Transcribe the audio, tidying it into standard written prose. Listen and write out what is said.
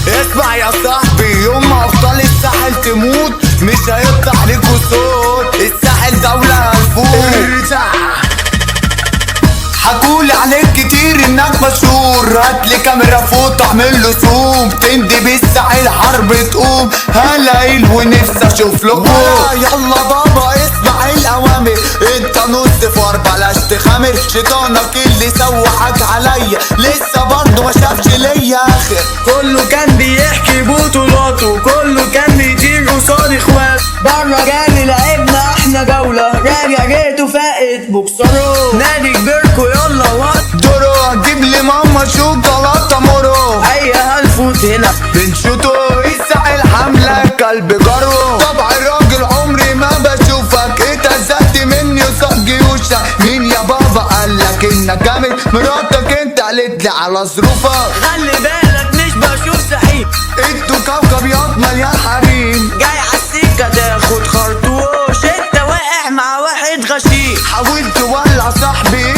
اسمع يا صاحبي، يوم ما ابطال الساحل تموت مش هيطلع ليكوا صوت. الساحل دولة هنفوت. حكولي عليك كتير انك مشهور، هاتلي كاميرا فوق اعمل له زوم، تندي بالساحل حرب تقوم. هلاقيل ونفسي اشوف لكم. يلا بابا اسمع الاوامر، انت نص فار بلاش تخامر. شيطانك اللي سوحك عليا لسه برضه ما شافش ليا اخر. كله كان بيحكي بطولاته، كله كان بيطير قصاد اخواته. بره جالي لعبنا احنا جولة، راجع جيته فائت بوكسره. نادي كبيركو يلا وات دورو هتجيب لي ماما شوكولاته مورو. ايوه هنفوت هنا بنشوتو الساحل حملة كلب جرو. طبع الراجل عمري ما بشوفك، اتهزقت مني وصق جيوشك. مين يا بابا قالك انك جامد؟ مراتك انت قالت لي على ظروفك. خلي بالك مش بشوف سحيب، انتوا كوكب ياض مليان حريم. جاي عالسكة تاخد خرطوش، انت واقع مع واحد غشيم. حاولت تولع صاحبي